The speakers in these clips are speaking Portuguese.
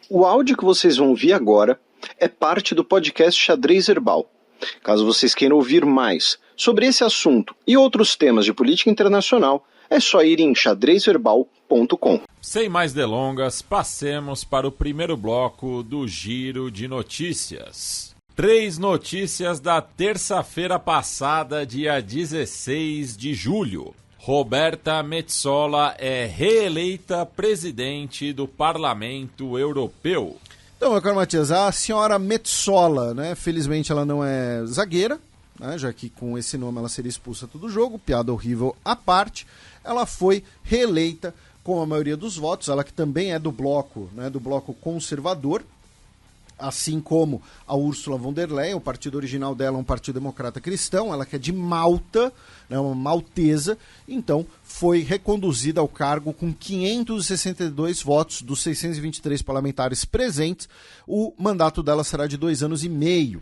O áudio que vocês vão ouvir agora é parte do podcast Xadrez Herbal. Caso vocês queiram ouvir mais sobre esse assunto e outros temas de política internacional, é só ir em xadrezherbal.com. Sem mais delongas, passemos para o primeiro bloco do Giro de Notícias. 3 notícias da terça-feira passada, dia 16 de julho. Roberta Metsola é reeleita presidente do Parlamento Europeu. Então, meu caro Matias, a senhora Metsola, né? Felizmente ela não é zagueira, né? Já que com esse nome ela seria expulsa do jogo, piada horrível à parte. Ela foi reeleita com a maioria dos votos, ela que também é do bloco, né? Do bloco conservador. Assim como a Ursula von der Leyen, o partido original dela é um partido democrata cristão, ela que é de Malta, né, uma maltesa, então foi reconduzida ao cargo com 562 votos dos 623 parlamentares presentes. O mandato dela será de 2 anos e meio.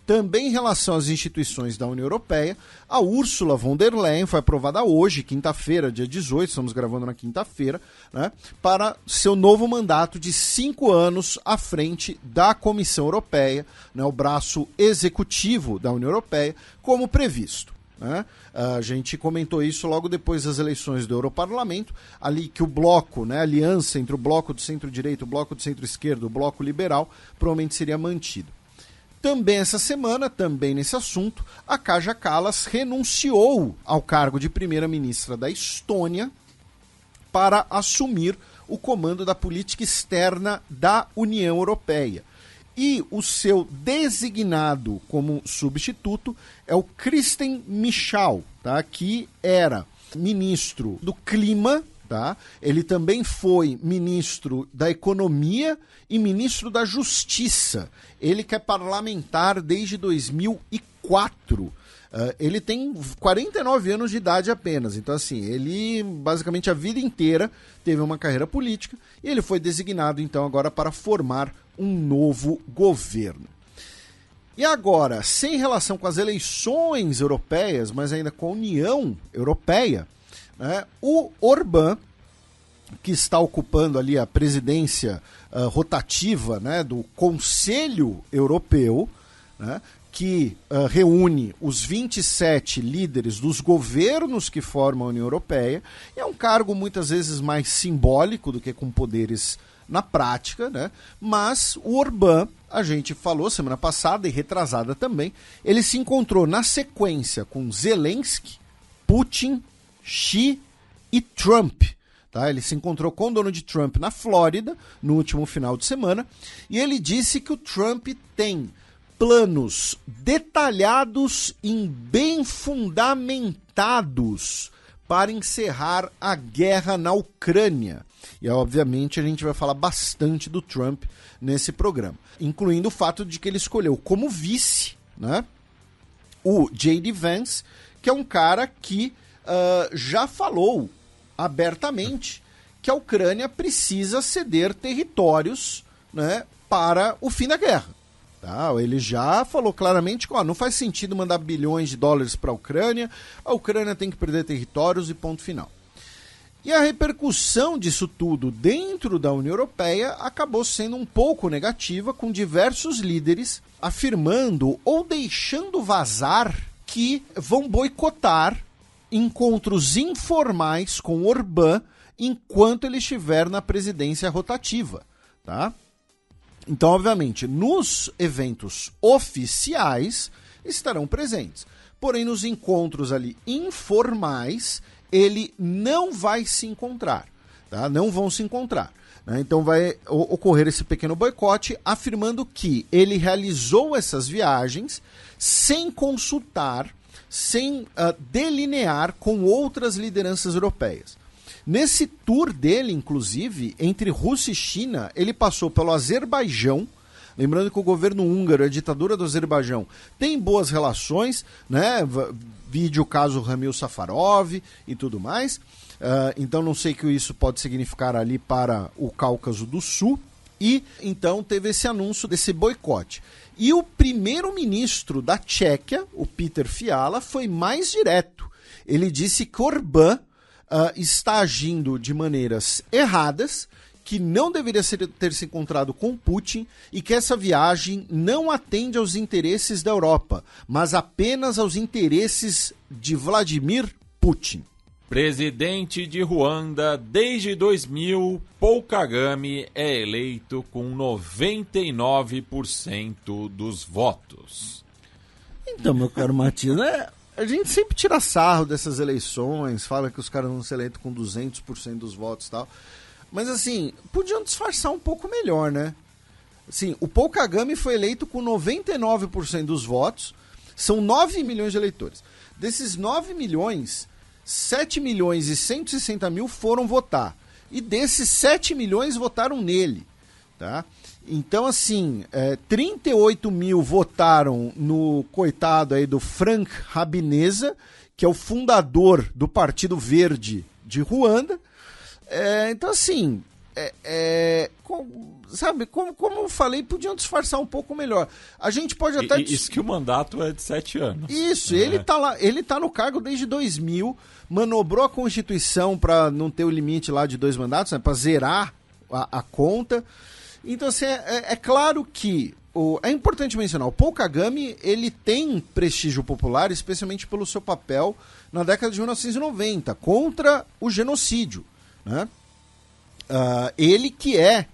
Também em relação às instituições da União Europeia, a Ursula von der Leyen foi aprovada hoje, quinta-feira, dia 18, estamos gravando na quinta-feira, né, para seu novo mandato de 5 anos à frente da Comissão Europeia, né, o braço executivo da União Europeia, como previsto. Né? A gente comentou isso logo depois das eleições do Europarlamento, ali que o bloco, né, a aliança entre o bloco do centro-direita, o bloco do centro-esquerda, o bloco liberal, provavelmente seria mantido. Também essa semana, também nesse assunto, a Kaja Kallas renunciou ao cargo de primeira-ministra da Estônia para assumir o comando da política externa da União Europeia. E o seu designado como substituto é o Kristen Michel, tá? Que era ministro do Clima. Tá? Ele também foi ministro da Economia e ministro da Justiça. Ele que é parlamentar desde 2004. Ele tem 49 anos de idade apenas. Então, assim, ele basicamente a vida inteira teve uma carreira política e ele foi designado, então, agora para formar um novo governo. E agora, sem relação com as eleições europeias, mas ainda com a União Europeia, né, o Orbán, que está ocupando ali a presidência rotativa, né, do Conselho Europeu, né, que reúne os 27 líderes dos governos que formam a União Europeia, e é um cargo muitas vezes mais simbólico do que com poderes na prática, né? Mas o Orbán, a gente falou semana passada e retrasada também, ele se encontrou na sequência com Zelensky, Putin, Xi e Trump. Tá? Ele se encontrou com o Donald Trump na Flórida no último final de semana e ele disse que o Trump tem planos detalhados e bem fundamentados para encerrar a guerra na Ucrânia. E obviamente a gente vai falar bastante do Trump nesse programa, incluindo o fato de que ele escolheu como vice, né, o J.D. Vance, que é um cara que já falou abertamente que a Ucrânia precisa ceder territórios, né, para o fim da guerra. Tá? Ele já falou claramente que não faz sentido mandar bilhões de dólares para a Ucrânia tem que perder territórios e ponto final. E a repercussão disso tudo dentro da União Europeia acabou sendo um pouco negativa, com diversos líderes afirmando ou deixando vazar que vão boicotar encontros informais com Orbán enquanto ele estiver na presidência rotativa, tá? Então, obviamente, nos eventos oficiais estarão presentes. Porém, nos encontros ali informais, ele não vai se encontrar, tá? Não vão se encontrar. Né? Então vai ocorrer esse pequeno boicote, afirmando que ele realizou essas viagens sem consultar, sem delinear com outras lideranças europeias. Nesse tour dele, inclusive, entre Rússia e China, ele passou pelo Azerbaijão. Lembrando que o governo húngaro, a ditadura do Azerbaijão, tem boas relações, né? Vídeo o caso Ramil Safarov e tudo mais. Então não sei o que isso pode significar ali para o Cáucaso do Sul. E então teve esse anúncio desse boicote. E o primeiro-ministro da Tchequia, o Peter Fiala, foi mais direto. Ele disse que Orbán está agindo de maneiras erradas, que não deveria ter se encontrado com Putin e que essa viagem não atende aos interesses da Europa, mas apenas aos interesses de Vladimir Putin. Presidente de Ruanda desde 2000, Paul Kagame é eleito com 99% dos votos. Então, meu caro Matias, a gente sempre tira sarro dessas eleições, fala que os caras vão ser eleitos com 200% dos votos e tal. Mas, assim, podiam disfarçar um pouco melhor, né? Assim, o Paul Kagame foi eleito com 99% dos votos, são 9 milhões de eleitores. Desses 9 milhões, 7 milhões e 160 mil foram votar. E desses 7 milhões votaram nele, tá? Então, assim, 38 mil votaram no coitado aí do Frank Habineza, que é o fundador do Partido Verde de Ruanda. Então, assim, sabe, como eu falei, podiam disfarçar um pouco melhor. A gente pode até... Isso que o mandato é de 7 anos. Isso, ele tá no cargo desde 2000, manobrou a Constituição para não ter o limite lá de 2 mandatos, né, para zerar a conta. Então, assim, é claro que é importante mencionar, o Paul Kagame, ele tem prestígio popular, especialmente pelo seu papel na década de 1990, contra o genocídio, né? Ele que é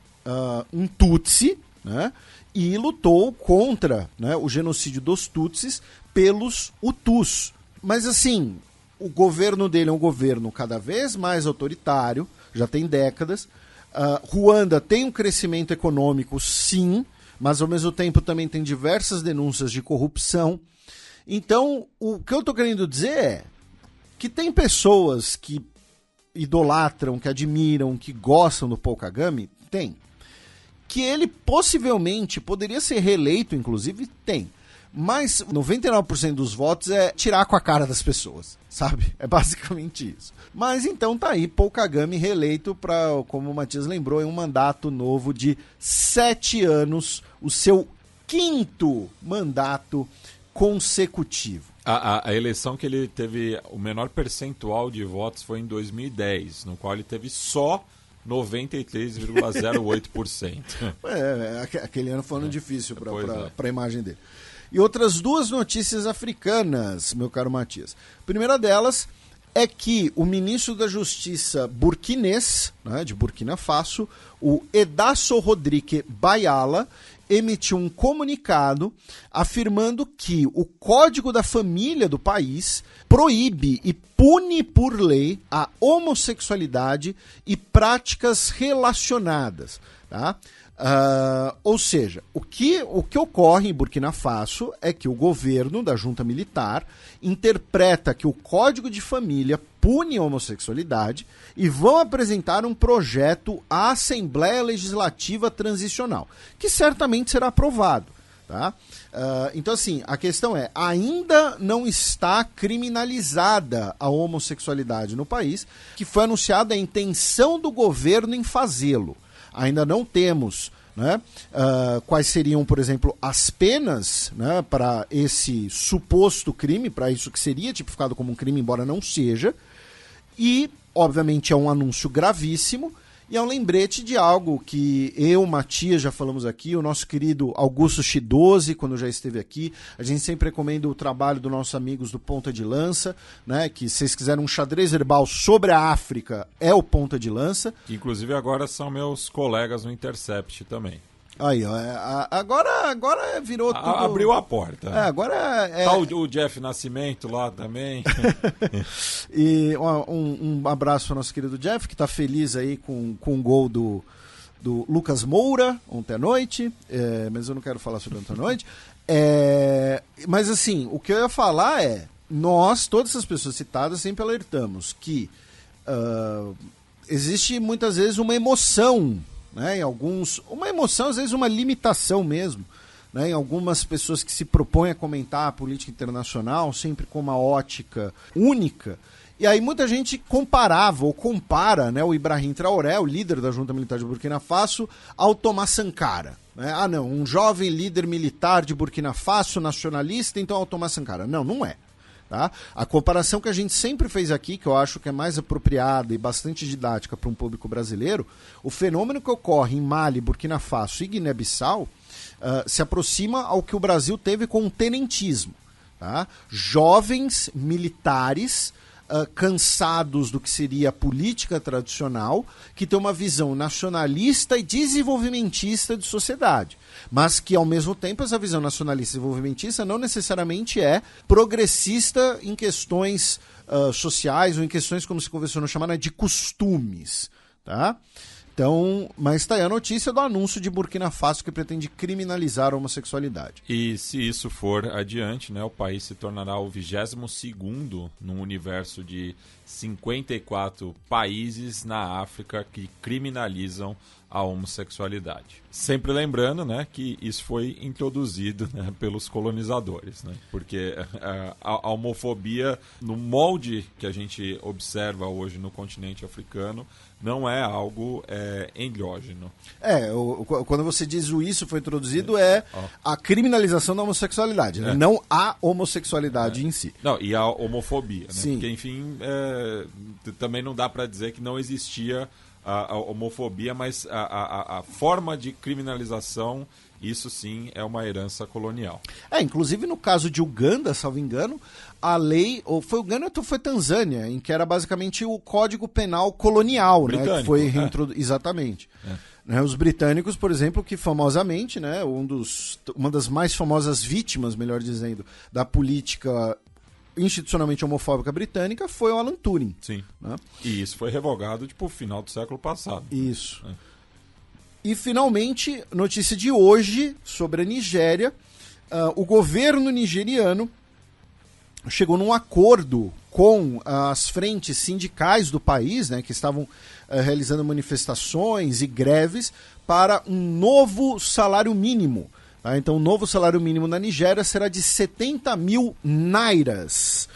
um Tutsi, né? E lutou contra, né, o genocídio dos Tutsis pelos Hutus. Mas, assim, o governo dele é um governo cada vez mais autoritário, já tem décadas. Ruanda tem um crescimento econômico, sim, mas ao mesmo tempo também tem diversas denúncias de corrupção. Então, o que eu estou querendo dizer é que tem pessoas que idolatram, que admiram, que gostam do Paul Kagame, tem. Que ele possivelmente poderia ser reeleito, inclusive, tem. Mas 99% dos votos é tirar com a cara das pessoas, sabe? É basicamente isso. Mas então tá aí, Paul Kagame reeleito para, como o Matias lembrou, em um mandato novo de 7 anos, o seu 5º mandato consecutivo. A eleição que ele teve o menor percentual de votos foi em 2010, no qual ele teve só 93,08%. Aquele ano foi um ano difícil para a imagem dele. E outras 2 notícias africanas, meu caro Matias. A primeira delas é que o ministro da Justiça burkinês, né, de Burkina Faso, o Edasso Rodrigue Bayala, emitiu um comunicado afirmando que o Código da Família do país proíbe e pune por lei a homossexualidade e práticas relacionadas, tá? Ou seja, o que ocorre em Burkina Faso é que o governo da junta militar interpreta que o Código de Família pune a homossexualidade e vão apresentar um projeto à Assembleia Legislativa Transicional, que certamente será aprovado. Tá? Então, assim, a questão é, ainda não está criminalizada a homossexualidade no país, que foi anunciada a intenção do governo em fazê-lo. Ainda não temos, né, quais seriam, por exemplo, as penas, né, para esse suposto crime, para isso que seria tipificado como um crime, embora não seja. E, obviamente, é um anúncio gravíssimo e é um lembrete de algo que eu, Matias, já falamos aqui, o nosso querido Augusto Chidosi, quando já esteve aqui. A gente sempre recomenda o trabalho dos nossos amigos do Ponta de Lança, né, que se vocês quiserem um xadrez verbal sobre a África, é o Ponta de Lança. Que, inclusive, agora são meus colegas no Intercept também. Aí, ó, agora virou tudo... Abriu a porta. Agora é... Tá o Jeff Nascimento lá também. E um abraço ao nosso querido Jeff, que tá feliz aí com o gol do Lucas Moura ontem à noite, mas eu não quero falar sobre ontem à noite. Mas assim, o que eu ia falar é, nós, todas essas pessoas citadas, sempre alertamos que existe muitas vezes uma emoção, né, uma emoção, às vezes uma limitação mesmo, né, em algumas pessoas que se propõem a comentar a política internacional sempre com uma ótica única. E aí muita gente comparava ou compara, né, o Ibrahim Traoré, o líder da junta militar de Burkina Faso, ao Thomas Sankara. Né? Um jovem líder militar de Burkina Faso, nacionalista, então é o Thomas Sankara. Não é. Tá? A comparação que a gente sempre fez aqui, que eu acho que é mais apropriada e bastante didática para um público brasileiro, o fenômeno que ocorre em Mali, Burkina Faso e Guiné-Bissau se aproxima ao que o Brasil teve com o tenentismo. Tá? Jovens militares cansados do que seria a política tradicional, que tem uma visão nacionalista e desenvolvimentista de sociedade, mas que, ao mesmo tempo, essa visão nacionalista e desenvolvimentista não necessariamente é progressista em questões sociais ou em questões, como se convencionou chamar, de costumes. Tá? Então, mas está aí a notícia do anúncio de Burkina Faso que pretende criminalizar a homossexualidade. E se isso for adiante, né, o país se tornará o 22º num universo de 54 países na África que criminalizam a homossexualidade. Sempre lembrando, né, que isso foi introduzido, né, pelos colonizadores, né, porque a homofobia, no molde que a gente observa hoje no continente africano, não é algo endógeno. Quando você diz isso foi introduzido, a criminalização da homossexualidade, né? Não a homossexualidade em si. Não, e a homofobia, né? Sim. Porque, enfim, também não dá para dizer que não existia a homofobia, mas a forma de criminalização, isso sim é uma herança colonial. Inclusive no caso de Uganda, salvo engano, a lei, ou foi Uganda ou foi Tanzânia, em que era basicamente o Código Penal colonial, né, que foi reintroduzido. Exatamente. Os britânicos, por exemplo, que famosamente, né, uma das mais famosas vítimas, melhor dizendo, da política institucionalmente homofóbica britânica foi o Alan Turing. Sim. Né? E isso foi revogado, no final do século passado. Isso. E, finalmente, notícia de hoje sobre a Nigéria. O governo nigeriano chegou num acordo com as frentes sindicais do país, né, que estavam realizando manifestações e greves para um novo salário mínimo. Tá? Então, o novo salário mínimo na Nigéria será de 70 mil nairas.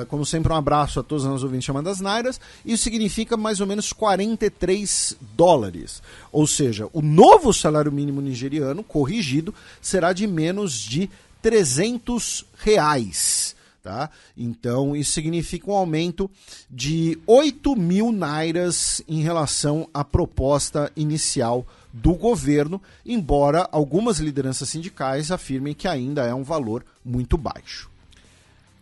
Como sempre, um abraço a todos os nossos ouvintes chamadas nairas. Isso significa mais ou menos $43. Ou seja, o novo salário mínimo nigeriano, corrigido, será de menos de R$300. Tá? Então, isso significa um aumento de 8 mil nairas em relação à proposta inicial do governo, embora algumas lideranças sindicais afirmem que ainda é um valor muito baixo.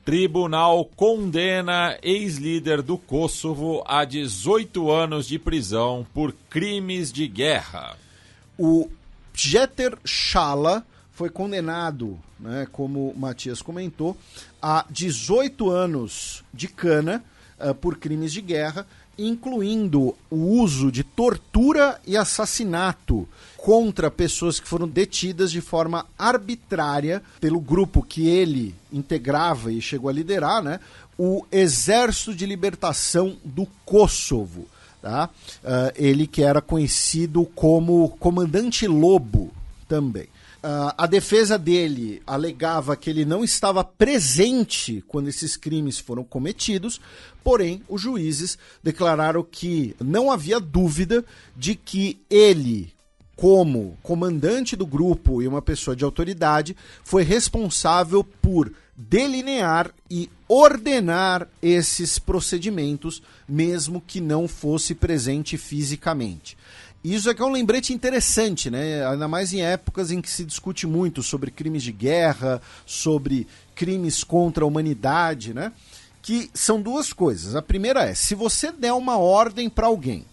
Tribunal condena ex-líder do Kosovo a 18 anos de prisão por crimes de guerra. O Peter Şala foi condenado, né, como o Matias comentou, a 18 anos de cana por crimes de guerra, incluindo o uso de tortura e assassinato contra pessoas que foram detidas de forma arbitrária pelo grupo que ele integrava e chegou a liderar, né, o Exército de Libertação do Kosovo. Tá? Ele que era conhecido como Comandante Lobo também. A defesa dele alegava que ele não estava presente quando esses crimes foram cometidos, porém, os juízes declararam que não havia dúvida de que ele, como comandante do grupo e uma pessoa de autoridade, foi responsável por delinear e ordenar esses procedimentos, mesmo que não fosse presente fisicamente. Isso aqui é um lembrete interessante, né? Ainda mais em épocas em que se discute muito sobre crimes de guerra, sobre crimes contra a humanidade, né? Que são duas coisas. A primeira é, se você der uma ordem para alguém,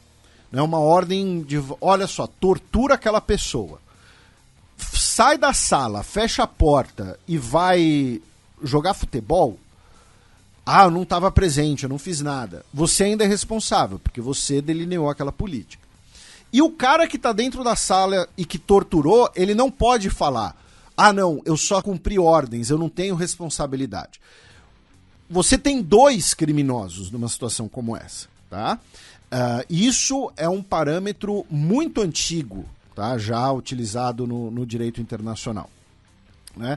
né? Uma ordem de, olha só, tortura aquela pessoa, sai da sala, fecha a porta e vai jogar futebol, eu não estava presente, eu não fiz nada. Você ainda é responsável, porque você delineou aquela política. E o cara que está dentro da sala e que torturou, ele não pode falar, não, eu só cumpri ordens, eu não tenho responsabilidade. Você tem dois criminosos numa situação como essa, tá? Isso é um parâmetro muito antigo, tá? Já utilizado no direito internacional. Né?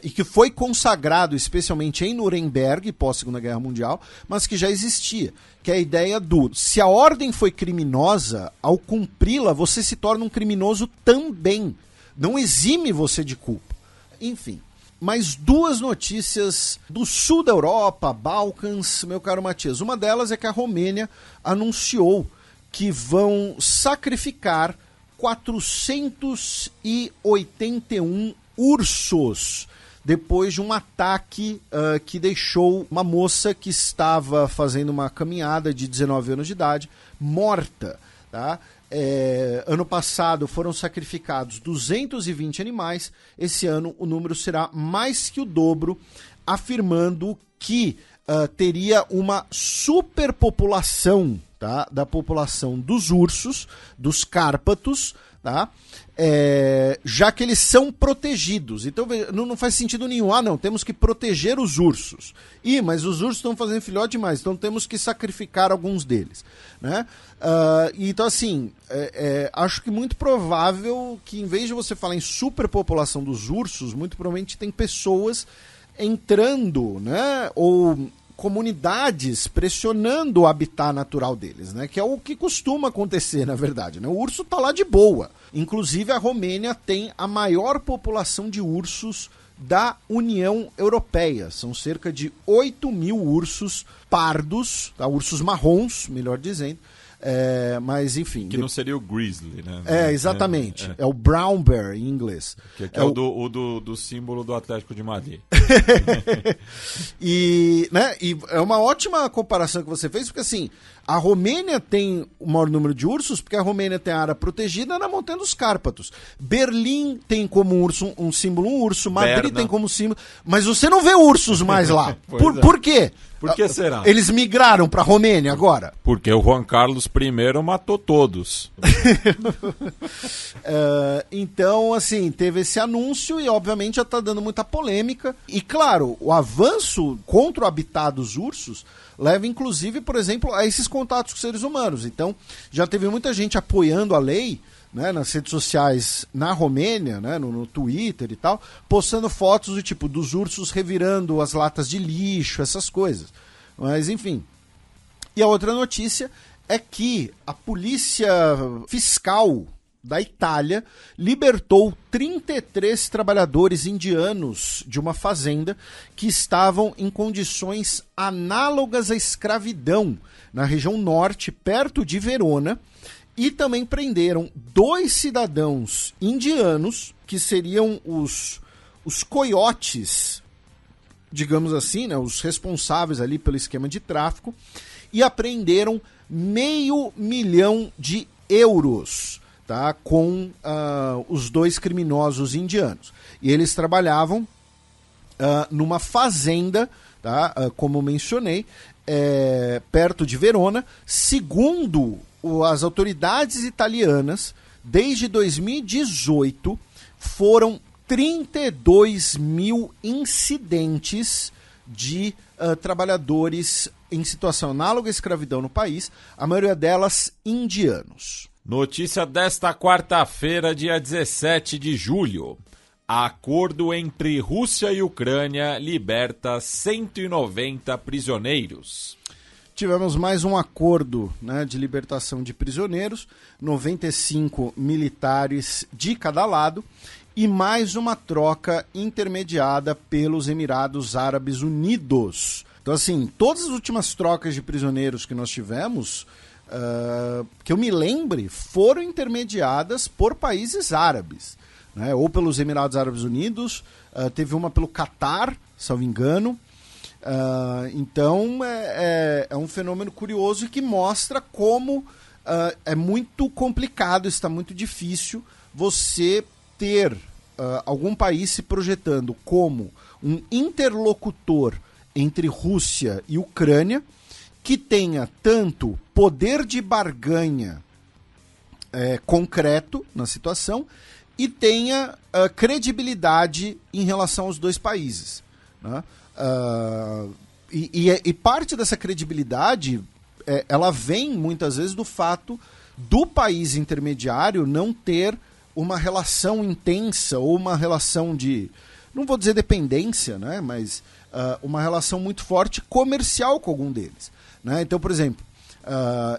E que foi consagrado especialmente em Nuremberg, pós-Segunda Guerra Mundial, mas que já existia, que é a ideia do, se a ordem foi criminosa, ao cumpri-la, você se torna um criminoso também, não exime você de culpa. Enfim, mais duas notícias do sul da Europa, Balcãs, meu caro Matias. Uma delas é que a Romênia anunciou que vão sacrificar 481 ursos depois de um ataque que deixou uma moça que estava fazendo uma caminhada de 19 anos de idade morta, tá? Ano passado foram sacrificados 220 animais, esse ano o número será mais que o dobro, afirmando que teria uma superpopulação, tá, da população dos ursos, dos cárpatos, tá? Já que eles são protegidos. Então não faz sentido nenhum. Não, temos que proteger os ursos. Mas os ursos estão fazendo filhote demais, então temos que sacrificar alguns deles, né? Então, assim, acho que muito provável que, em vez de você falar em superpopulação dos ursos, muito provavelmente tem pessoas entrando, né? Ou comunidades pressionando o habitat natural deles, né? Que é o que costuma acontecer, na verdade, né? O urso tá lá de boa. Inclusive, a Romênia tem a maior população de ursos da União Europeia. São cerca de 8 mil ursos pardos, tá? Ursos marrons, melhor dizendo. Mas enfim. Que não seria o grizzly, né? Exatamente. É o brown bear em inglês. Que é o do símbolo do Atlético de Madrid. E é uma ótima comparação que você fez, porque assim, a Romênia tem o maior número de ursos, porque a Romênia tem a área protegida na Montanha dos Cárpatos. Berlim tem como urso, um símbolo um urso, Madrid Berna tem como símbolo, mas você não vê ursos mais lá. Por quê? Por que será? Eles migraram para a Romênia agora? Porque o Juan Carlos I matou todos. Então, assim, teve esse anúncio e, obviamente, já está dando muita polêmica. E, claro, o avanço contra o habitat dos ursos leva, inclusive, por exemplo, a esses contatos com seres humanos. Então, já teve muita gente apoiando a lei, né, nas redes sociais na Romênia, né, no Twitter e tal, postando fotos do tipo dos ursos revirando as latas de lixo, essas coisas. Mas, enfim. E a outra notícia é que a polícia fiscal da Itália libertou 33 trabalhadores indianos de uma fazenda que estavam em condições análogas à escravidão na região norte, perto de Verona, e também prenderam 2 cidadãos indianos, que seriam os coiotes, digamos assim, né, os responsáveis ali pelo esquema de tráfico, e apreenderam 500 mil euros, tá, com os 2 criminosos indianos. E eles trabalhavam numa fazenda, tá, como mencionei, perto de Verona. Segundo as autoridades italianas, desde 2018, foram 32 mil incidentes de trabalhadores em situação análoga à escravidão no país, a maioria delas indianos. Notícia desta quarta-feira, dia 17 de julho. Acordo entre Rússia e Ucrânia liberta 190 prisioneiros. Tivemos mais um acordo, né, de libertação de prisioneiros, 95 militares de cada lado, e mais uma troca intermediada pelos Emirados Árabes Unidos. Então, assim, todas as últimas trocas de prisioneiros que nós tivemos, que eu me lembre, foram intermediadas por países árabes, né, ou pelos Emirados Árabes Unidos, teve uma pelo Catar, salvo engano. Então é um fenômeno curioso e que mostra como é muito complicado, está muito difícil você ter algum país se projetando como um interlocutor entre Rússia e Ucrânia, que tenha tanto poder de barganha concreto na situação e tenha credibilidade em relação aos dois países, né? E parte dessa credibilidade ela vem muitas vezes do fato do país intermediário não ter uma relação intensa ou uma relação de, não vou dizer dependência, né, mas uma relação muito forte comercial com algum deles, né? Então, por exemplo,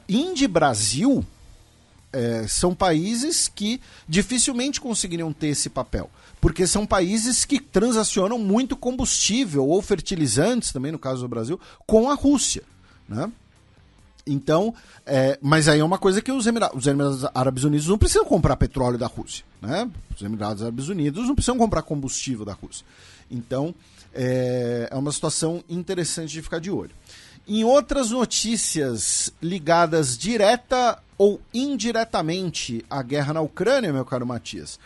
Índia e Brasil são países que dificilmente conseguiriam ter esse papel, porque são países que transacionam muito combustível ou fertilizantes, também no caso do Brasil, com a Rússia, né? Então, mas aí é uma coisa que os Emirados Árabes Unidos não precisam comprar petróleo da Rússia, né? Os Emirados Árabes Unidos não precisam comprar combustível da Rússia. Então, é uma situação interessante de ficar de olho. Em outras notícias ligadas direta ou indiretamente à guerra na Ucrânia, meu caro Matias,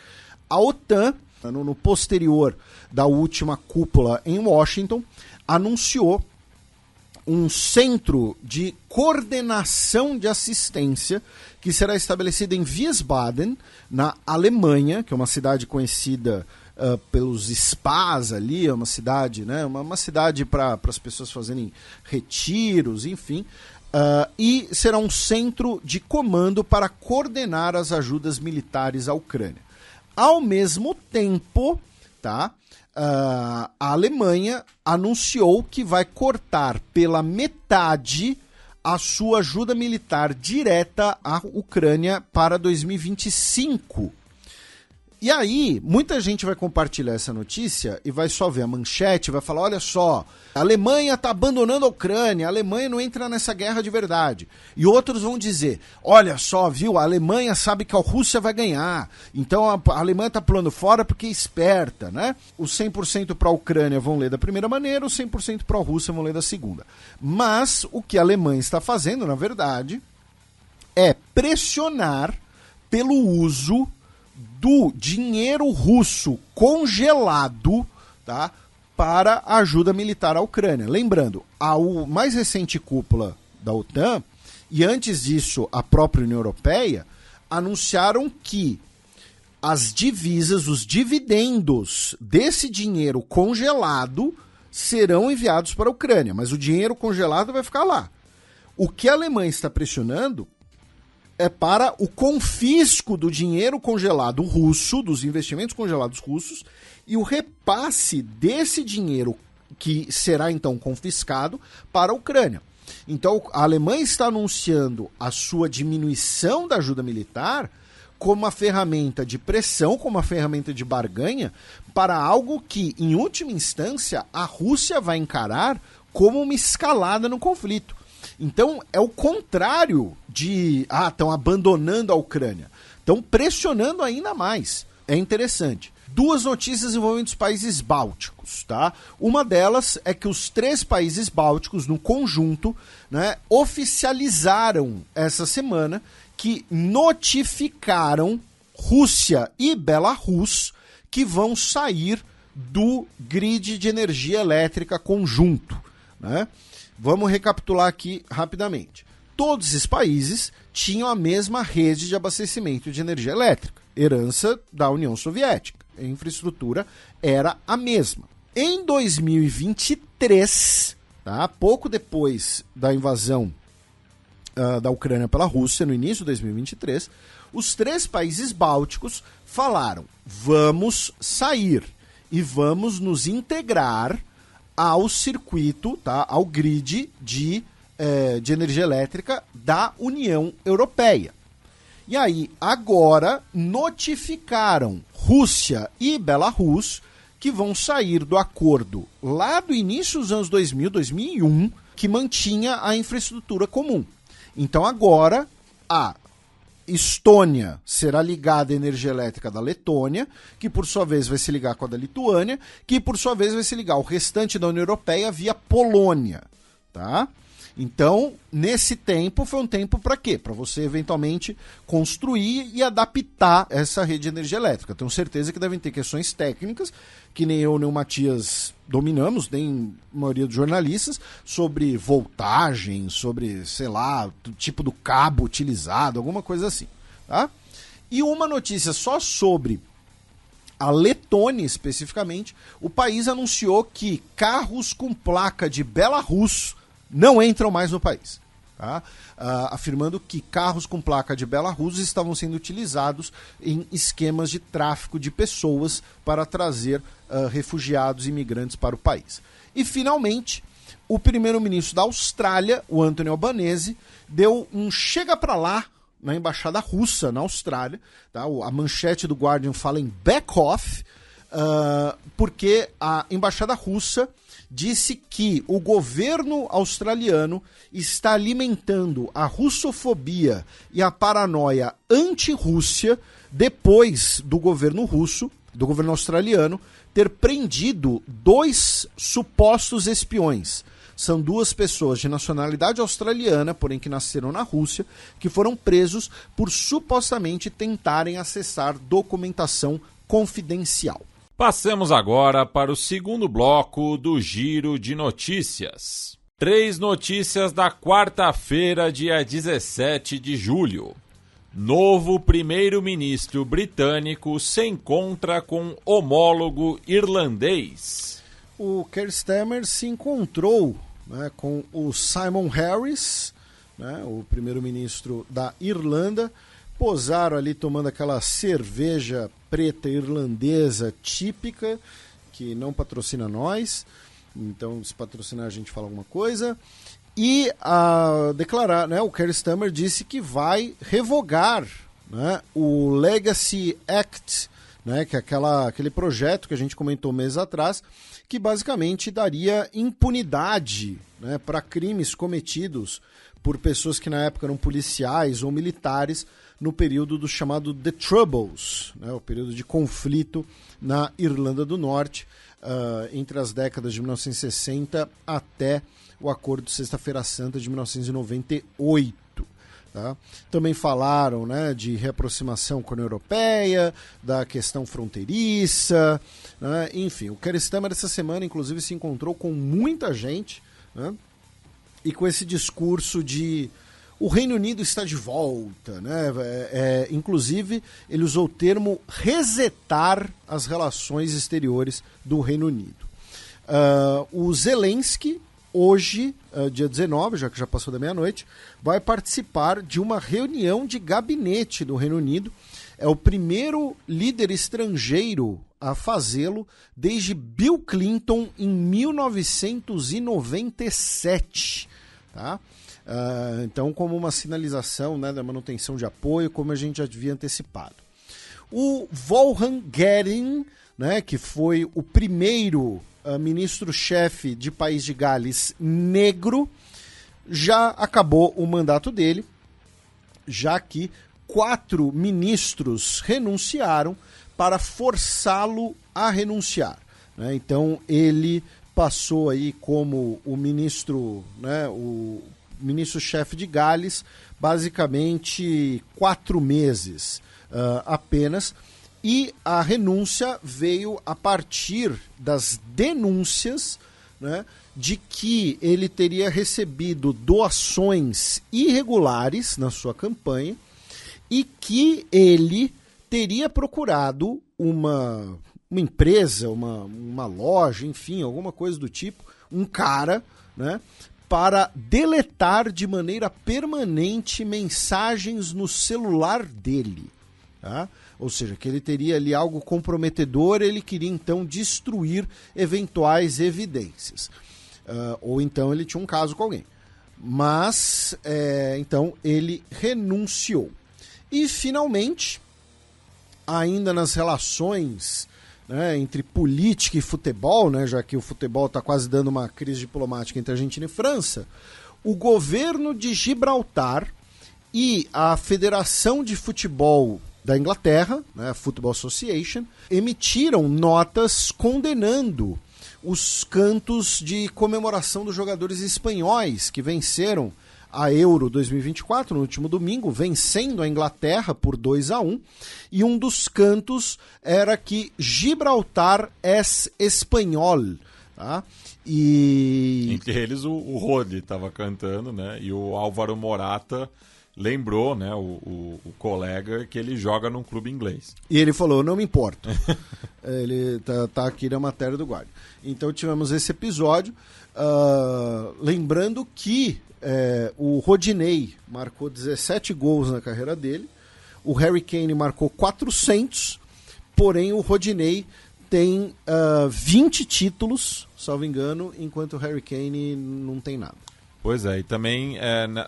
a OTAN, no posterior da última cúpula em Washington, anunciou um centro de coordenação de assistência que será estabelecido em Wiesbaden, na Alemanha, que é uma cidade conhecida pelos spas ali, é uma cidade, né, uma cidade para as pessoas fazerem retiros, enfim, e será um centro de comando para coordenar as ajudas militares à Ucrânia. Ao mesmo tempo, tá, a Alemanha anunciou que vai cortar pela metade a sua ajuda militar direta à Ucrânia para 2025. E aí, muita gente vai compartilhar essa notícia e vai só ver a manchete, vai falar, olha só, a Alemanha está abandonando a Ucrânia, a Alemanha não entra nessa guerra de verdade. E outros vão dizer, olha só, viu, a Alemanha sabe que a Rússia vai ganhar, então a Alemanha está pulando fora porque é esperta, né? Os 100% para a Ucrânia vão ler da primeira maneira, os 100% para a Rússia vão ler da segunda. Mas o que a Alemanha está fazendo, na verdade, é pressionar pelo uso do dinheiro russo congelado, tá, para a ajuda militar à Ucrânia. Lembrando, a mais recente cúpula da OTAN, e antes disso a própria União Europeia, anunciaram que as divisas, os dividendos desse dinheiro congelado serão enviados para a Ucrânia, mas o dinheiro congelado vai ficar lá. O que a Alemanha está pressionando é para o confisco do dinheiro congelado russo, dos investimentos congelados russos, e o repasse desse dinheiro que será então confiscado para a Ucrânia. Então a Alemanha está anunciando a sua diminuição da ajuda militar como uma ferramenta de pressão, como uma ferramenta de barganha, para algo que, em última instância, a Rússia vai encarar como uma escalada no conflito. Então, é o contrário de, estão abandonando a Ucrânia. Estão pressionando ainda mais. É interessante. Duas notícias envolvendo os países bálticos, tá? Uma delas é que os 3 países bálticos, no conjunto, né, oficializaram essa semana que notificaram Rússia e Belarus que vão sair do grid de energia elétrica conjunto, né? Vamos recapitular aqui rapidamente. Todos esses países tinham a mesma rede de abastecimento de energia elétrica, herança da União Soviética. A infraestrutura era a mesma. Em 2023, tá, pouco depois da invasão da Ucrânia pela Rússia, no início de 2023, os 3 países bálticos falaram, vamos sair e vamos nos integrar ao circuito, tá, ao grid de energia elétrica da União Europeia. E aí, agora, notificaram Rússia e Belarus que vão sair do acordo lá do início dos anos 2000, 2001, que mantinha a infraestrutura comum. Então agora, a Estônia será ligada à energia elétrica da Letônia, que por sua vez vai se ligar com a da Lituânia, que por sua vez vai se ligar ao restante da União Europeia via Polônia, tá? Então, nesse tempo, foi um tempo para quê? Para você eventualmente construir e adaptar essa rede de energia elétrica. Tenho certeza que devem ter questões técnicas, que nem eu nem o Matias dominamos, nem a maioria dos jornalistas, sobre voltagem, sobre, sei lá, o tipo do cabo utilizado, alguma coisa assim, tá? E uma notícia só sobre a Letônia especificamente, o país anunciou que carros com placa de Belarus não entram mais no país, tá? Afirmando que carros com placa de Belarus estavam sendo utilizados em esquemas de tráfico de pessoas para trazer refugiados e imigrantes para o país. E, finalmente, o primeiro-ministro da Austrália, o Anthony Albanese, deu um chega para lá na embaixada russa na Austrália. Tá? A manchete do Guardian fala em back off, porque a embaixada russa disse que o governo australiano está alimentando a russofobia e a paranoia anti-Rússia depois do governo russo, do governo australiano, ter prendido 2 supostos espiões. São 2 pessoas de nacionalidade australiana, porém que nasceram na Rússia, que foram presos por supostamente tentarem acessar documentação confidencial. Passemos agora para o segundo bloco do Giro de Notícias. 3 notícias da quarta-feira, dia 17 de julho. Novo primeiro-ministro britânico se encontra com homólogo irlandês. O Keir Starmer se encontrou, né, com o Simon Harris, né, o primeiro-ministro da Irlanda. Posaram ali tomando aquela cerveja preta irlandesa típica, que não patrocina nós, então se patrocinar a gente fala alguma coisa. E a declarar, né, o Keir Starmer disse que vai revogar, né, o Legacy Act, né, que é aquele projeto que a gente comentou meses atrás, que basicamente daria impunidade, né, para crimes cometidos por pessoas que na época eram policiais ou militares no período do chamado The Troubles, né, o período de conflito na Irlanda do Norte, entre as décadas de 1960 até o Acordo de Sexta-feira Santa de 1998. Tá? Também falaram, né, de reaproximação com a União Europeia, da questão fronteiriça, né? Enfim, o Keir Starmer essa semana inclusive se encontrou com muita gente, né? E com esse discurso de o Reino Unido está de volta, né? Inclusive ele usou o termo resetar as relações exteriores do Reino Unido. O Zelensky, hoje, dia 19, já que já passou da meia-noite, vai participar de uma reunião de gabinete do Reino Unido. É o primeiro líder estrangeiro a fazê-lo desde Bill Clinton em 1997. Tá? Então, como uma sinalização, né, da manutenção de apoio, como a gente já havia antecipado. O Vaughan Gething, né, que foi o primeiro ministro-chefe de País de Gales negro, já acabou o mandato dele, já que 4 ministros renunciaram para forçá-lo a renunciar, né? Então ele passou aí como o ministro, né, o ministro-chefe de Gales, basicamente 4 meses apenas. E a renúncia veio a partir das denúncias, né, de que ele teria recebido doações irregulares na sua campanha e que ele teria procurado uma empresa, uma loja, enfim, alguma coisa do tipo, um cara, né, para deletar de maneira permanente mensagens no celular dele. Tá? Ou seja, que ele teria ali algo comprometedor, ele queria então destruir eventuais evidências. Ou então ele tinha um caso com alguém. Mas, então, ele renunciou. E, finalmente, ainda nas relações, né, entre política e futebol, né, já que o futebol está quase dando uma crise diplomática entre Argentina e França, o governo de Gibraltar e a Federação de Futebol da Inglaterra, né, a Football Association, emitiram notas condenando os cantos de comemoração dos jogadores espanhóis que venceram a Euro 2024 no último domingo, vencendo a Inglaterra por 2-1, e um dos cantos era que Gibraltar es espanhol, tá? E entre eles o Rodi estava cantando, né? E o Álvaro Morata lembrou, né, o colega, que ele joga num clube inglês. E ele falou, não me importo. Ele tá aqui na matéria do Guardian. Então tivemos esse episódio, lembrando que o Rodinei marcou 17 gols na carreira dele, o Harry Kane marcou 400, porém o Rodinei tem 20 títulos, salvo engano, enquanto o Harry Kane não tem nada. Pois é, e também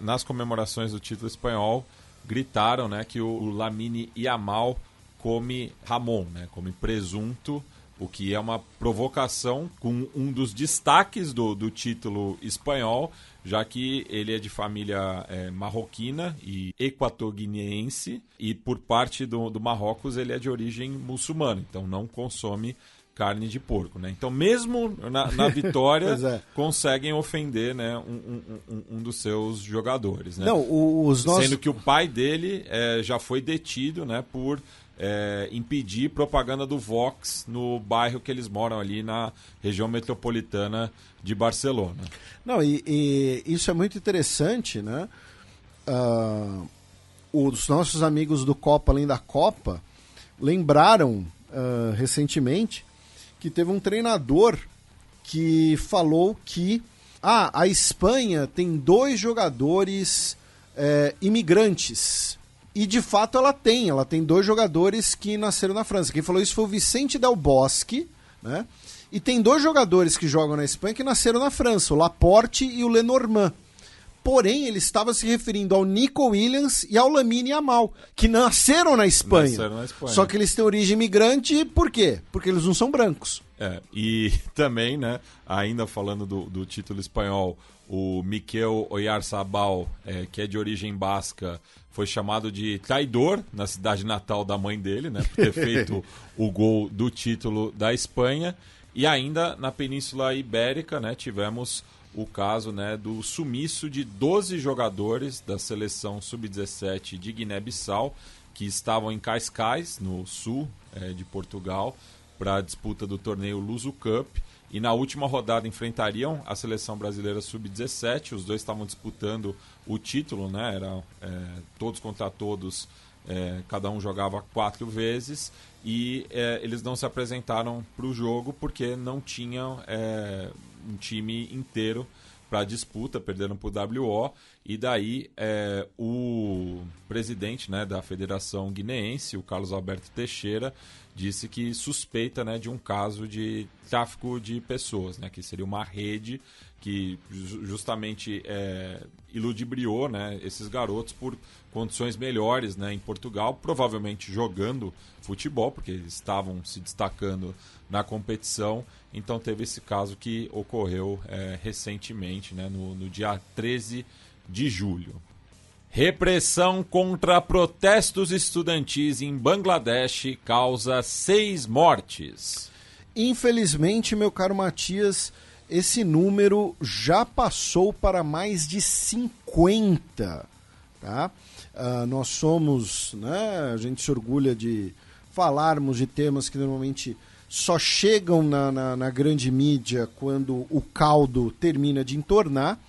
nas comemorações do título espanhol, gritaram, né, que o Lamine Yamal come jamón, né, come presunto, o que é uma provocação com um dos destaques do título espanhol, já que ele é de família marroquina e equatoguineense, e por parte do Marrocos ele é de origem muçulmana, então não consome carne de porco, né? Então mesmo na vitória conseguem ofender, né, um dos seus jogadores, né? Não, Sendo que o pai dele já foi detido, né, por impedir propaganda do Vox no bairro que eles moram ali na região metropolitana de Barcelona. Não, e isso é muito interessante, né? Os nossos amigos do Copa Além da Copa lembraram recentemente que teve um treinador que falou que a Espanha tem 2 jogadores imigrantes. E de fato ela tem 2 jogadores que nasceram na França. Quem falou isso foi o Vicente Del Bosque, né? E tem 2 jogadores que jogam na Espanha que nasceram na França, o Laporte e o Lenormand. Porém, ele estava se referindo ao Nico Williams e ao Lamine Yamal, que nasceram na Espanha. Só que eles têm origem imigrante, por quê? Porque eles não são brancos. E também, né, ainda falando do título espanhol, o Miquel Oyarzabal, que é de origem basca, foi chamado de traidor na cidade natal da mãe dele, né, por ter feito o gol do título da Espanha. E ainda na Península Ibérica, né, tivemos o caso, né, do sumiço de 12 jogadores da seleção sub-17 de Guiné-Bissau, que estavam em Cascais, no sul de Portugal, para a disputa do torneio Luso Cup. E na última rodada enfrentariam a seleção brasileira sub-17. Os dois estavam disputando o título, né? Era todos contra todos, cada um jogava 4 vezes. E eles não se apresentaram para o jogo porque não tinham um time inteiro para a disputa, perderam para o WO. E daí o presidente, né, da Federação Guineense, o Carlos Alberto Teixeira, disse que suspeita, né, de um caso de tráfico de pessoas, né, que seria uma rede que justamente iludibriou, né, esses garotos por condições melhores, né, em Portugal, provavelmente jogando futebol, porque eles estavam se destacando na competição. Então teve esse caso que ocorreu recentemente, né, no dia 13 de julho. Repressão contra protestos estudantis em Bangladesh causa 6 mortes. Infelizmente, meu caro Matias, esse número já passou para mais de 50. Tá? Nós somos, né, a gente se orgulha de falarmos de temas que normalmente só chegam na grande mídia quando o caldo termina de entornar.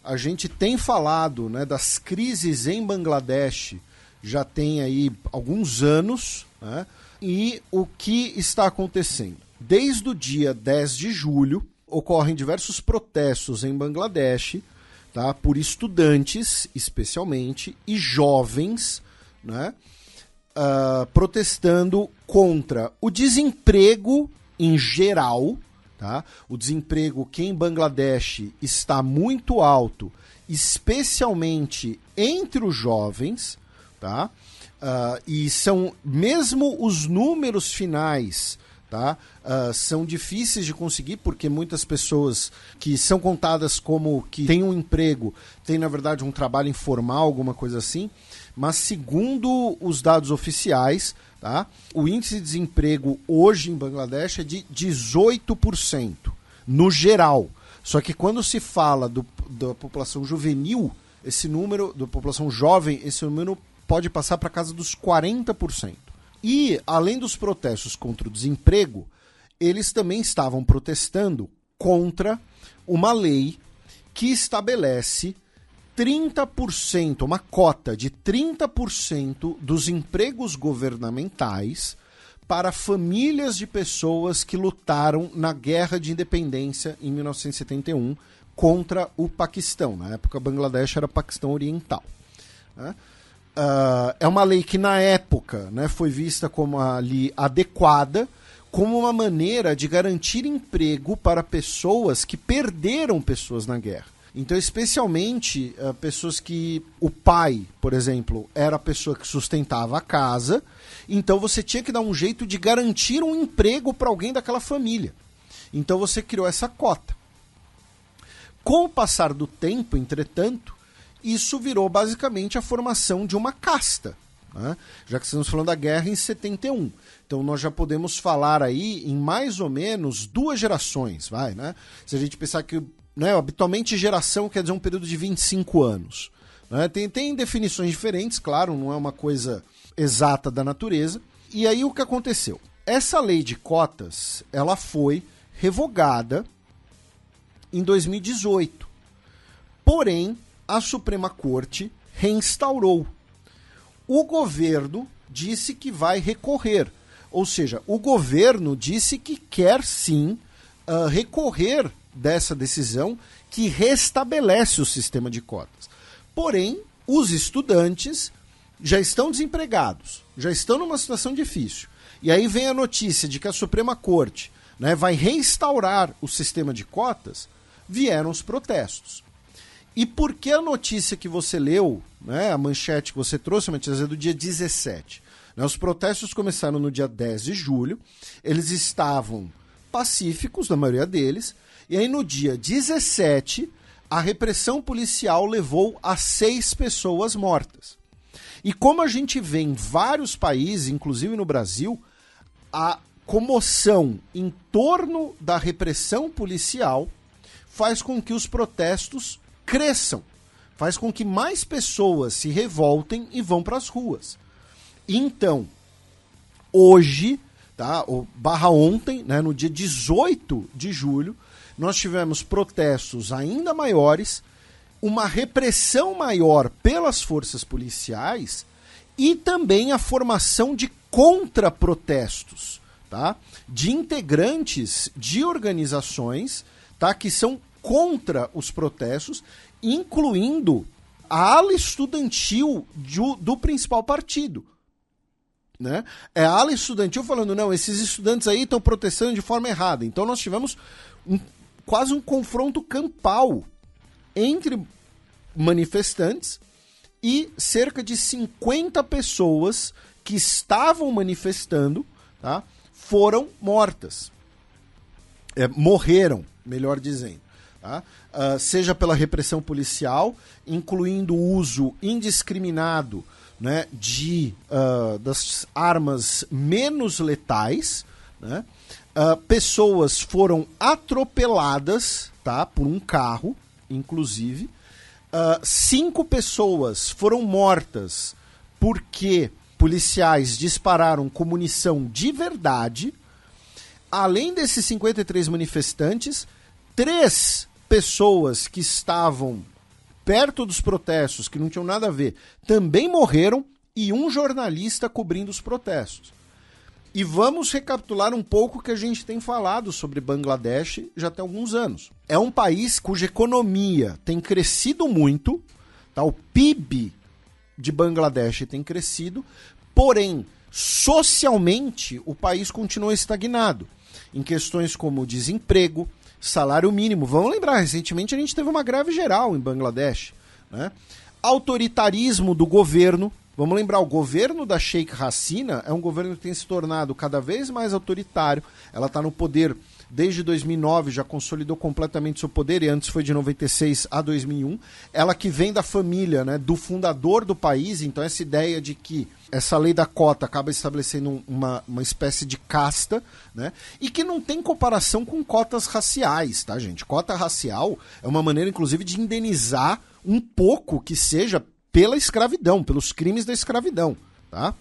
A gente tem falado, né, das crises em Bangladesh já tem aí alguns anos, né, e o que está acontecendo? Desde o dia 10 de julho, ocorrem diversos protestos em Bangladesh, tá, por estudantes, especialmente, e jovens, né, protestando contra o desemprego em geral. Tá? O desemprego que em Bangladesh está muito alto, especialmente entre os jovens, tá? E são mesmo os números finais, tá? São difíceis de conseguir, porque muitas pessoas que são contadas como que têm um emprego, têm na verdade um trabalho informal, alguma coisa assim, mas segundo os dados oficiais, tá, o índice de desemprego hoje em Bangladesh é de 18%, no geral. Só que quando se fala da população juvenil, esse número, da população jovem, esse número pode passar para casa dos 40%. E, além dos protestos contra o desemprego, eles também estavam protestando contra uma lei que estabelece 30%, uma cota de 30% dos empregos governamentais para famílias de pessoas que lutaram na Guerra de Independência em 1971 contra o Paquistão. Na época, Bangladesh era Paquistão Oriental. Né? É uma lei que, na época, né, foi vista como ali adequada, como uma maneira de garantir emprego para pessoas que perderam pessoas na guerra. Então, especialmente pessoas que o pai, por exemplo, era a pessoa que sustentava a casa, então você tinha que dar um jeito de garantir um emprego para alguém daquela família. Então você criou essa cota. Com o passar do tempo, entretanto, isso virou basicamente a formação de uma casta, né? Já que estamos falando da guerra em 71. Então nós já podemos falar aí em mais ou menos 2 gerações, né? Se a gente pensar que, né, habitualmente geração quer dizer um período de 25 anos. Né? Tem definições diferentes, claro, não é uma coisa exata da natureza. E aí o que aconteceu? Essa lei de cotas, ela foi revogada em 2018. Porém, a Suprema Corte reinstaurou. O governo disse que vai recorrer. Ou seja, o governo disse que quer sim recorrer dessa decisão que restabelece o sistema de cotas. Porém, os estudantes já estão desempregados, já estão numa situação difícil. E aí vem a notícia de que a Suprema Corte, né, vai reinstaurar o sistema de cotas, vieram os protestos. E por que a notícia que você leu, né, a manchete que você trouxe, Matias, é do dia 17? Né, os protestos começaram no dia 10 de julho, eles estavam pacíficos, na maioria deles, e aí no dia 17, a repressão policial levou a 6 pessoas mortas. E como a gente vê em vários países, inclusive no Brasil, a comoção em torno da repressão policial faz com que os protestos cresçam, faz com que mais pessoas se revoltem e vão para as ruas. Então, hoje, tá, ontem, né, no dia 18 de julho, nós tivemos protestos ainda maiores, uma repressão maior pelas forças policiais e também a formação de contraprotestos, tá? De integrantes de organizações, tá, que são contra os protestos, incluindo a ala estudantil do principal partido. Né? É a ala estudantil falando, não, esses estudantes aí estão protestando de forma errada. Então nós tivemos quase um confronto campal entre manifestantes e cerca de 50 pessoas que estavam manifestando, tá, foram mortas. Morreram, melhor dizendo. Tá? Seja pela repressão policial, incluindo o uso indiscriminado, né, das armas menos letais, né? Pessoas foram atropeladas, tá, por um carro, inclusive. 5 pessoas foram mortas porque policiais dispararam com munição de verdade. Além desses 53 manifestantes, 3 pessoas que estavam perto dos protestos, que não tinham nada a ver, também morreram, e um jornalista cobrindo os protestos. E vamos recapitular um pouco o que a gente tem falado sobre Bangladesh já tem alguns anos. É um país cuja economia tem crescido muito, tá? O PIB de Bangladesh tem crescido, porém, socialmente, o país continua estagnado em questões como desemprego, salário mínimo. Vamos lembrar, recentemente a gente teve uma greve geral em Bangladesh, né? Autoritarismo do governo. Vamos lembrar, o governo da Sheikh Hasina é um governo que tem se tornado cada vez mais autoritário. Ela está no poder desde 2009, já consolidou completamente seu poder, e antes foi de 96 a 2001. Ela que vem da família, né, do fundador do país, então essa ideia de que essa lei da cota acaba estabelecendo uma espécie de casta, né, e que não tem comparação com cotas raciais, tá, gente? Cota racial é uma maneira, inclusive, de indenizar um pouco que seja pela escravidão, pelos crimes da escravidão, tá?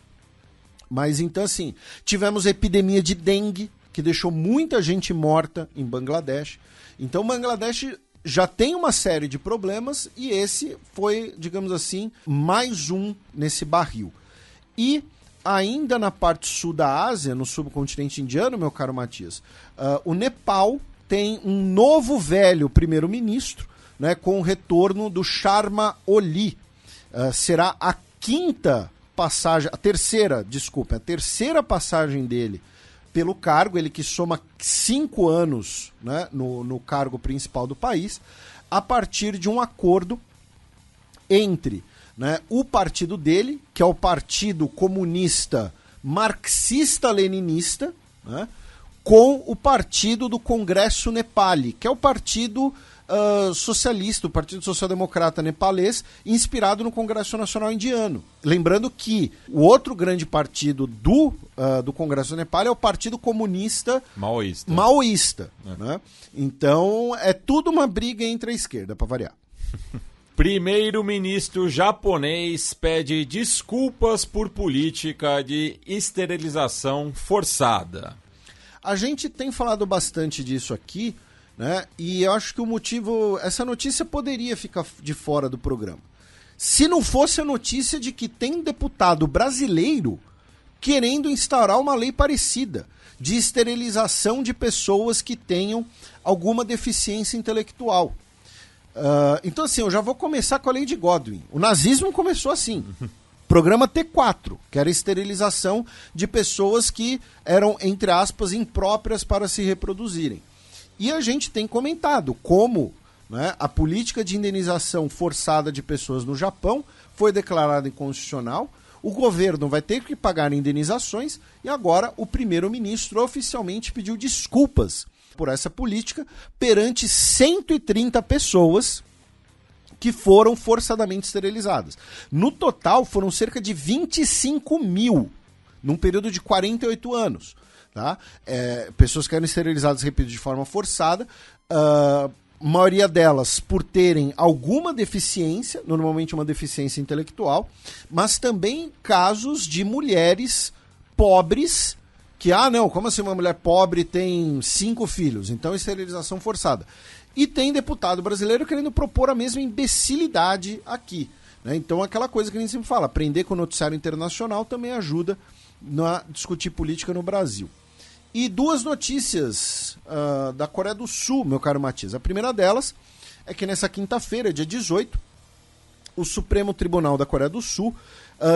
Mas então, assim, tivemos epidemia de dengue, que deixou muita gente morta em Bangladesh. Então, Bangladesh já tem uma série de problemas e esse foi, digamos assim, mais um nesse barril. E ainda na parte sul da Ásia, no subcontinente indiano, meu caro Matias, o Nepal tem um novo velho primeiro-ministro, né, com o retorno do Sharma Oli. Será a terceira passagem dele pelo cargo, ele que soma 5 anos, né, no cargo principal do país. a partir de um acordo entre, né, o partido dele, que é o Partido Comunista Marxista-Leninista, né, com o partido do Congresso Nepali, que é o partido socialista, o Partido Social-Democrata Nepalês, inspirado no Congresso Nacional Indiano. Lembrando que o outro grande partido do Congresso Nepal é o Partido Comunista Maoísta. Né? Então, é tudo uma briga entre a esquerda, para variar. Primeiro-ministro japonês pede desculpas por política de esterilização forçada. A gente tem falado bastante disso aqui, né? E eu acho que o motivo... Essa notícia poderia ficar de fora do programa. Se não fosse a notícia de que tem um deputado brasileiro querendo instaurar uma lei parecida de esterilização de pessoas que tenham alguma deficiência intelectual. Então, assim, eu já vou começar com a lei de Godwin. O nazismo começou assim. Programa T4, que era a esterilização de pessoas que eram, entre aspas, impróprias para se reproduzirem. E a gente tem comentado como, né, a política de indenização forçada de pessoas no Japão foi declarada inconstitucional, o governo vai ter que pagar indenizações e agora o primeiro-ministro oficialmente pediu desculpas por essa política perante 130 pessoas que foram forçadamente esterilizadas. No total, foram cerca de 25 mil, num período de 48 anos. Tá? Pessoas que eram esterilizadas, repito, de forma forçada, a maioria delas por terem alguma deficiência, normalmente uma deficiência intelectual, mas também casos de mulheres pobres que, não, como assim uma mulher pobre tem 5 filhos? Então, esterilização forçada. E tem deputado brasileiro querendo propor a mesma imbecilidade aqui. Né? Então, aquela coisa que a gente sempre fala, aprender com o noticiário internacional também ajuda a discutir política no Brasil. E 2 notícias da Coreia do Sul, meu caro Matias. A primeira delas é que nessa quinta-feira, dia 18, o Supremo Tribunal da Coreia do Sul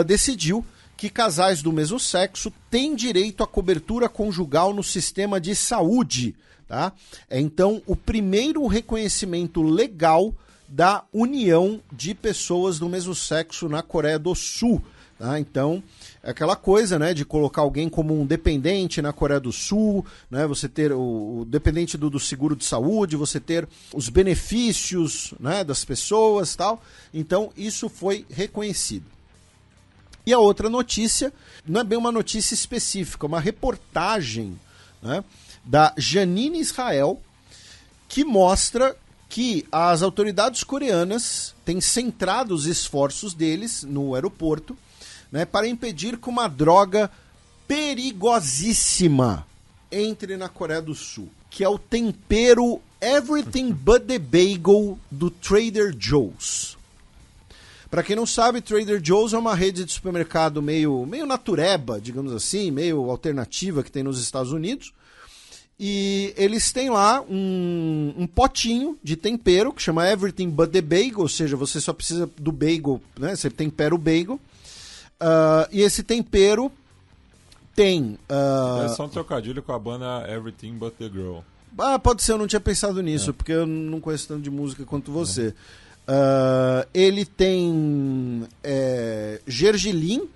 decidiu que casais do mesmo sexo têm direito à cobertura conjugal no sistema de saúde. Tá? É então o primeiro reconhecimento legal da união de pessoas do mesmo sexo na Coreia do Sul. Tá? Então, é aquela coisa, né, de colocar alguém como um dependente na Coreia do Sul, né, você ter o dependente do seguro de saúde, você ter os benefícios, né, das pessoas, tal. Então, isso foi reconhecido. E a outra notícia, não é bem uma notícia específica, é uma reportagem, né, da Janine Israel, que mostra que as autoridades coreanas têm centrado os esforços deles no aeroporto, né, para impedir que uma droga perigosíssima entre na Coreia do Sul, que é o tempero Everything But The Bagel do Trader Joe's. Para quem não sabe, Trader Joe's é uma rede de supermercado meio natureba, digamos assim, meio alternativa que tem nos Estados Unidos. E eles têm lá um potinho de tempero que chama Everything But The Bagel, ou seja, você só precisa do bagel, né? Você tempera o bagel. E esse tempero tem... É só um trocadilho com a banda Everything But The Girl. Pode ser, eu não tinha pensado nisso, porque eu não conheço tanto de música quanto você. Ele tem gergelim,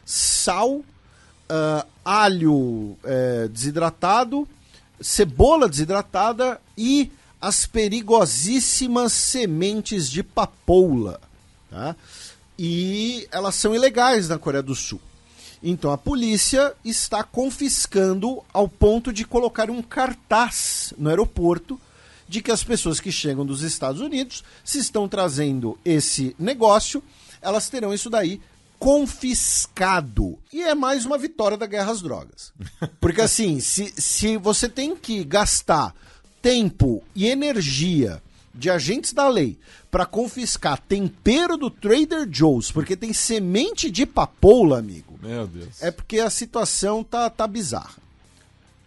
sal, alho desidratado, cebola desidratada e as perigosíssimas sementes de papoula. Tá? E elas são ilegais na Coreia do Sul. Então a polícia está confiscando ao ponto de colocar um cartaz no aeroporto de que as pessoas que chegam dos Estados Unidos, se estão trazendo esse negócio, elas terão isso daí confiscado. E é mais uma vitória da guerra às drogas. Porque assim, se você tem que gastar tempo e energia de agentes da lei para confiscar tempero do Trader Joe's, porque tem semente de papoula, amigo. Meu Deus. É porque a situação tá bizarra.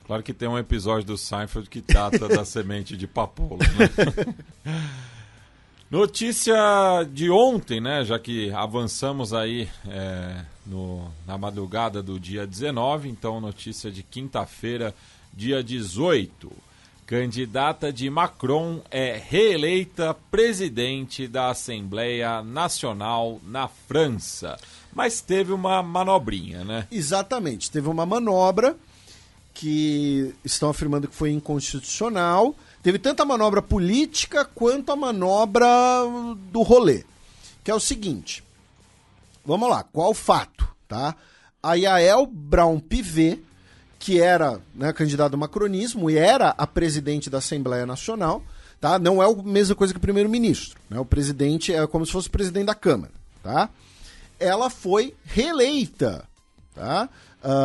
Claro que tem um episódio do Seinfeld que trata da semente de papoula, né? Notícia de ontem, né? Já que avançamos aí na madrugada do dia 19, então notícia de quinta-feira, dia 18. Candidata de Macron é reeleita presidente da Assembleia Nacional na França. Mas teve uma manobrinha, né? Exatamente, teve uma manobra que estão afirmando que foi inconstitucional. Teve tanto a manobra política quanto a manobra do rolê. Que é o seguinte, vamos lá, qual o fato, tá? A Yael Braun-Pivet, que era, né, candidata ao macronismo e era a presidente da Assembleia Nacional, tá? Não é a mesma coisa que o primeiro-ministro, né? O presidente é como se fosse o presidente da Câmara, tá? Ela foi reeleita, tá?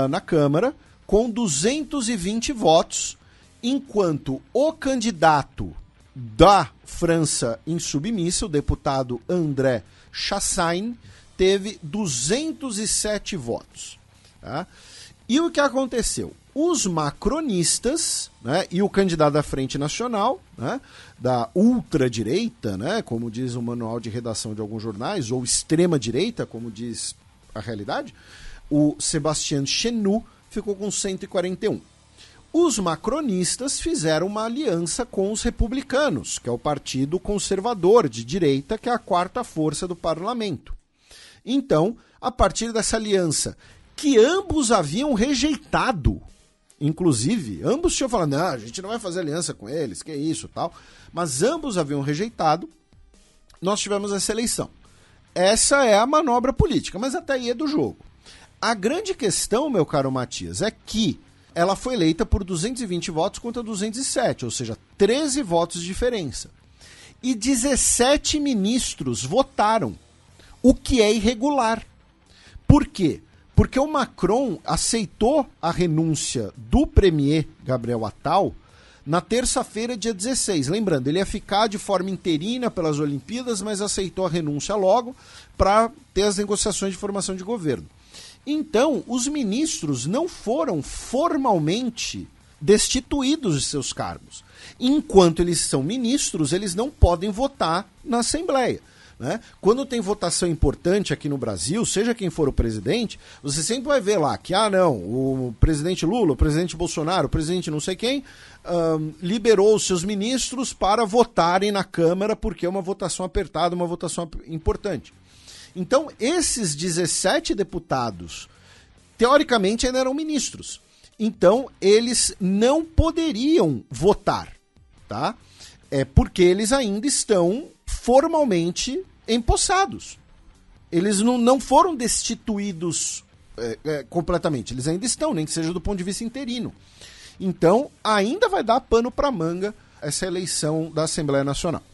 Na Câmara com 220 votos, enquanto o candidato da França insubmissa, o deputado André Chassaigne, teve 207 votos, tá? E o que aconteceu? Os macronistas, né, e o candidato da Frente Nacional, né, da ultradireita, né, como diz o manual de redação de alguns jornais, ou extrema-direita, como diz a realidade, o Sébastien Chenu ficou com 141. Os macronistas fizeram uma aliança com os republicanos, que é o partido conservador de direita, que é a quarta força do parlamento. Então, a partir dessa aliança, que ambos haviam rejeitado, inclusive, ambos tinham falado, não, a gente não vai fazer aliança com eles, que isso, tal, mas ambos haviam rejeitado, nós tivemos essa eleição. Essa é a manobra política, mas até aí é do jogo. A grande questão, meu caro Matias, é que ela foi eleita por 220 votos contra 207, ou seja, 13 votos de diferença. E 17 ministros votaram, o que é irregular. Por quê? Porque o Macron aceitou a renúncia do premier Gabriel Attal na terça-feira, dia 16. Lembrando, ele ia ficar de forma interina pelas Olimpíadas, mas aceitou a renúncia logo para ter as negociações de formação de governo. Então, os ministros não foram formalmente destituídos de seus cargos. Enquanto eles são ministros, eles não podem votar na Assembleia, né? Quando tem votação importante aqui no Brasil, seja quem for o presidente, você sempre vai ver lá que, o presidente Lula, o presidente Bolsonaro, o presidente não sei quem, liberou os seus ministros para votarem na Câmara porque é uma votação apertada, uma votação importante. Então, esses 17 deputados, teoricamente, ainda eram ministros. Então, eles não poderiam votar, tá? Porque eles ainda estão formalmente empossados. Eles não foram destituídos completamente. Eles ainda estão, nem que seja do ponto de vista interino. Então, ainda vai dar pano para manga essa eleição da Assembleia Nacional.